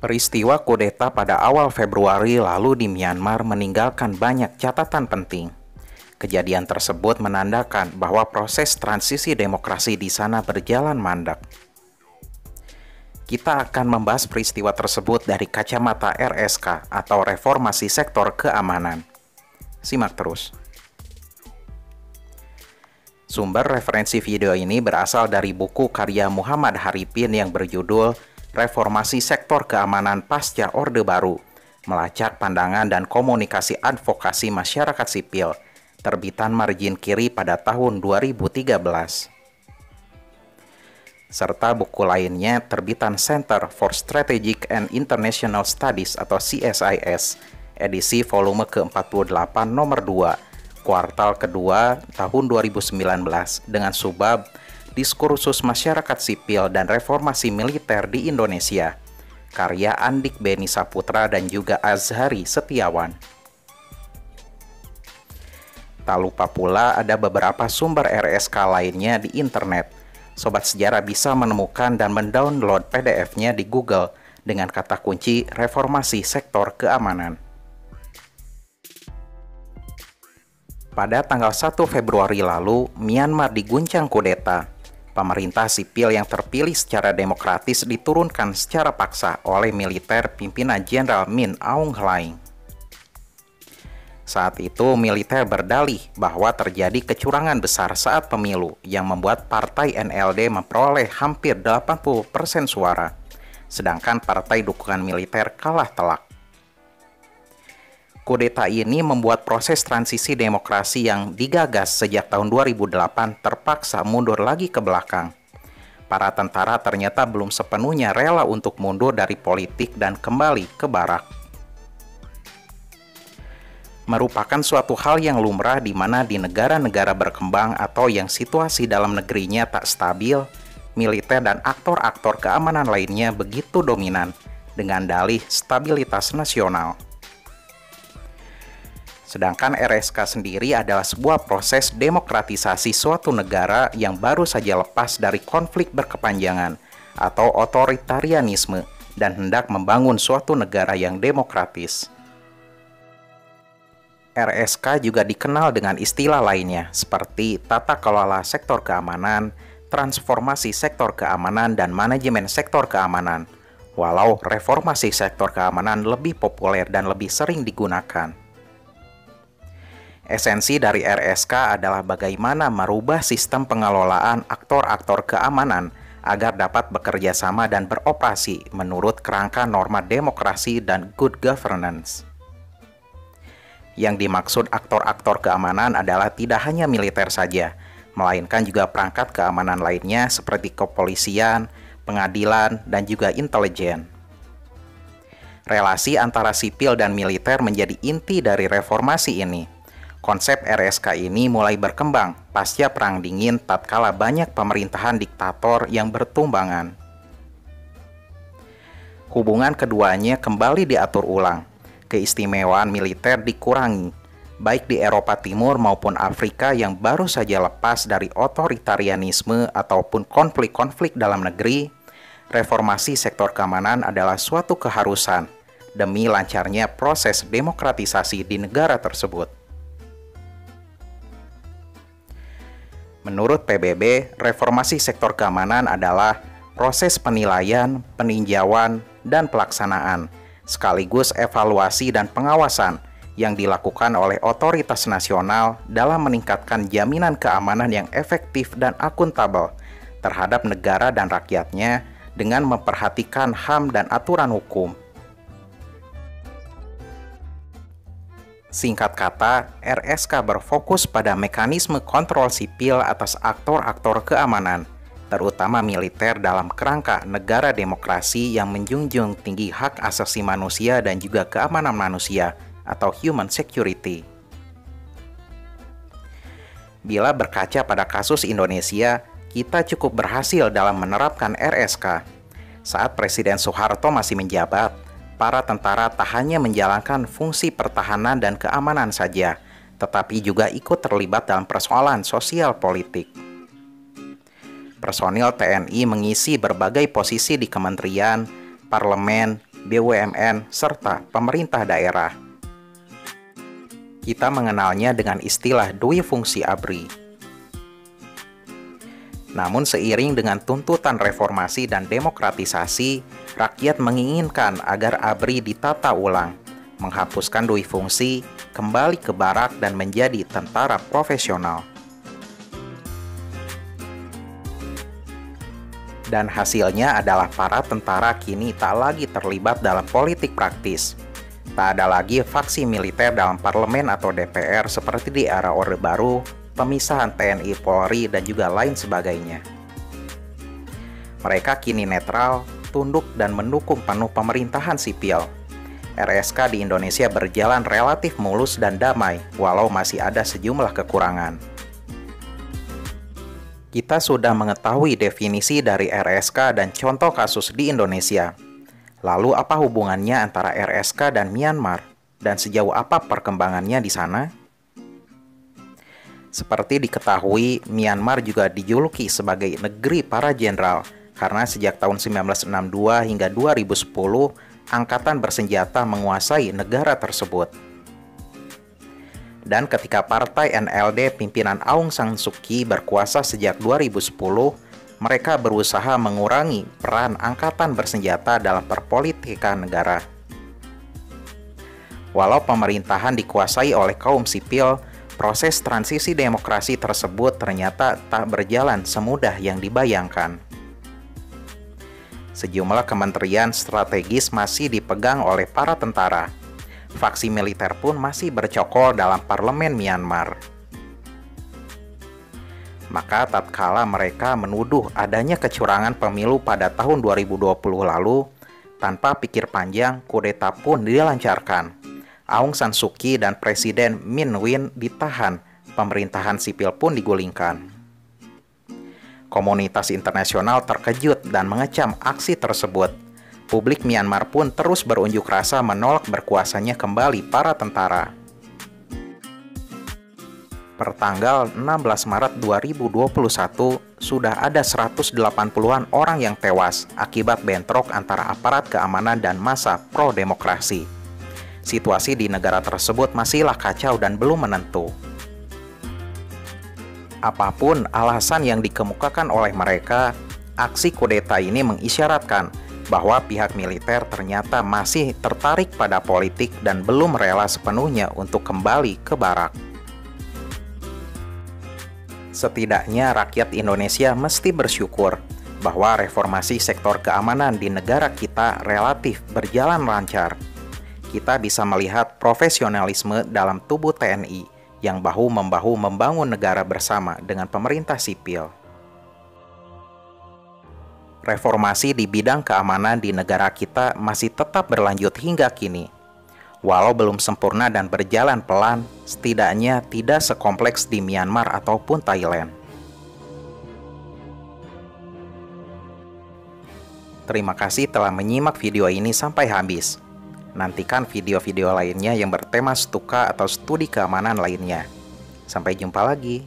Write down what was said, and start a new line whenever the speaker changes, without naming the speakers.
Peristiwa kudeta pada awal Februari lalu di Myanmar meninggalkan banyak catatan penting. Kejadian tersebut menandakan bahwa proses transisi demokrasi di sana berjalan mandek. Kita akan membahas peristiwa tersebut dari kacamata RSK atau Reformasi Sektor Keamanan. Simak terus. Sumber referensi video ini berasal dari buku karya Muhammad Haripin yang berjudul Reformasi Sektor Keamanan Pasca Orde Baru, Melacak Pandangan dan Komunikasi Advokasi Masyarakat Sipil, terbitan margin kiri pada tahun 2013. Serta buku lainnya terbitan Center for Strategic and International Studies atau CSIS, edisi volume ke-48 nomor 2, kuartal kedua tahun 2019 dengan subbab Diskursus Masyarakat Sipil dan Reformasi Militer di Indonesia, karya Andik Beni Saputra dan juga Azhari Setiawan. Tak lupa pula ada beberapa sumber RSK lainnya di internet. Sobat Sejarah bisa menemukan dan mendownload PDF-nya di Google dengan kata kunci Reformasi Sektor Keamanan. Pada tanggal 1 Februari lalu, Myanmar diguncang kudeta. Pemerintah sipil yang terpilih secara demokratis diturunkan secara paksa oleh militer pimpinan Jenderal Min Aung Hlaing. Saat itu, militer berdalih bahwa terjadi kecurangan besar saat pemilu yang membuat partai NLD memperoleh hampir 80% suara, sedangkan partai dukungan militer kalah telak. Kudeta ini membuat proses transisi demokrasi yang digagas sejak tahun 2008 terpaksa mundur lagi ke belakang. Para tentara ternyata belum sepenuhnya rela untuk mundur dari politik dan kembali ke barak. Merupakan suatu hal yang lumrah di mana di negara-negara berkembang atau yang situasi dalam negerinya tak stabil, militer dan aktor-aktor keamanan lainnya begitu dominan dengan dalih stabilitas nasional. Sedangkan RSK sendiri adalah sebuah proses demokratisasi suatu negara yang baru saja lepas dari konflik berkepanjangan atau otoritarianisme dan hendak membangun suatu negara yang demokratis. RSK juga dikenal dengan istilah lainnya seperti tata kelola sektor keamanan, transformasi sektor keamanan, dan manajemen sektor keamanan, walau reformasi sektor keamanan lebih populer dan lebih sering digunakan. Esensi dari RSK adalah bagaimana merubah sistem pengelolaan aktor-aktor keamanan agar dapat bekerja sama dan beroperasi menurut kerangka norma demokrasi dan good governance. Yang dimaksud aktor-aktor keamanan adalah tidak hanya militer saja, melainkan juga perangkat keamanan lainnya seperti kepolisian, pengadilan, dan juga intelijen. Relasi antara sipil dan militer menjadi inti dari reformasi ini. Konsep RSK ini mulai berkembang pasca Perang Dingin tatkala banyak pemerintahan diktator yang bertumbangan. Hubungan keduanya kembali diatur ulang. Keistimewaan militer dikurangi, baik di Eropa Timur maupun Afrika yang baru saja lepas dari otoritarianisme ataupun konflik-konflik dalam negeri. Reformasi sektor keamanan adalah suatu keharusan demi lancarnya proses demokratisasi di negara tersebut. Menurut PBB, reformasi sektor keamanan adalah proses penilaian, peninjauan, dan pelaksanaan, sekaligus evaluasi dan pengawasan yang dilakukan oleh otoritas nasional dalam meningkatkan jaminan keamanan yang efektif dan akuntabel terhadap negara dan rakyatnya dengan memperhatikan HAM dan aturan hukum. Singkat kata, RSK berfokus pada mekanisme kontrol sipil atas aktor-aktor keamanan, terutama militer dalam kerangka negara demokrasi yang menjunjung tinggi hak asasi manusia dan juga keamanan manusia atau human security. Bila berkaca pada kasus Indonesia, kita cukup berhasil dalam menerapkan RSK. Saat Presiden Soeharto masih menjabat, para tentara tak hanya menjalankan fungsi pertahanan dan keamanan saja, tetapi juga ikut terlibat dalam persoalan sosial politik. Personil TNI mengisi berbagai posisi di kementerian, parlemen, BUMN, serta pemerintah daerah. Kita mengenalnya dengan istilah dui fungsi ABRI. Namun seiring dengan tuntutan reformasi dan demokratisasi, rakyat menginginkan agar ABRI ditata ulang, menghapuskan dui fungsi, kembali ke barak dan menjadi tentara profesional. Dan hasilnya adalah para tentara kini tak lagi terlibat dalam politik praktis. Tak ada lagi faksi militer dalam parlemen atau DPR seperti di era Orde Baru, pemisahan TNI, Polri, dan juga lain sebagainya. Mereka kini netral, tunduk, dan mendukung penuh pemerintahan sipil. RSK di Indonesia berjalan relatif mulus dan damai, walau masih ada sejumlah kekurangan. Kita sudah mengetahui definisi dari RSK dan contoh kasus di Indonesia. Lalu apa hubungannya antara RSK dan Myanmar? Dan sejauh apa perkembangannya di sana? Seperti diketahui, Myanmar juga dijuluki sebagai negeri para jenderal, karena sejak tahun 1962 hingga 2010, angkatan bersenjata menguasai negara tersebut. Dan ketika partai NLD pimpinan Aung San Suu Kyi berkuasa sejak 2010, mereka berusaha mengurangi peran angkatan bersenjata dalam perpolitikan negara. Walau pemerintahan dikuasai oleh kaum sipil, proses transisi demokrasi tersebut ternyata tak berjalan semudah yang dibayangkan. Sejumlah kementerian strategis masih dipegang oleh para tentara. Faksi militer pun masih bercokol dalam parlemen Myanmar. Maka tatkala mereka menuduh adanya kecurangan pemilu pada tahun 2020 lalu, tanpa pikir panjang, kudeta pun dilancarkan. Aung San Suu Kyi dan Presiden Min Win ditahan, pemerintahan sipil pun digulingkan. Komunitas internasional terkejut dan mengecam aksi tersebut. Publik Myanmar pun terus berunjuk rasa menolak berkuasanya kembali para tentara. Pertanggal 16 Maret 2021, sudah ada 180-an orang yang tewas akibat bentrok antara aparat keamanan dan massa pro-demokrasi. Situasi di negara tersebut masihlah kacau dan belum menentu. Apapun alasan yang dikemukakan oleh mereka, aksi kudeta ini mengisyaratkan bahwa pihak militer ternyata masih tertarik pada politik dan belum rela sepenuhnya untuk kembali ke barak. Setidaknya rakyat Indonesia mesti bersyukur bahwa reformasi sektor keamanan di negara kita relatif berjalan lancar. Kita bisa melihat profesionalisme dalam tubuh TNI yang bahu-membahu membangun negara bersama dengan pemerintah sipil. Reformasi di bidang keamanan di negara kita masih tetap berlanjut hingga kini. Walau belum sempurna dan berjalan pelan, setidaknya tidak sekompleks di Myanmar ataupun Thailand. Terima kasih telah menyimak video ini sampai habis. Nantikan video-video lainnya yang bertema stuka atau studi keamanan lainnya. Sampai jumpa lagi.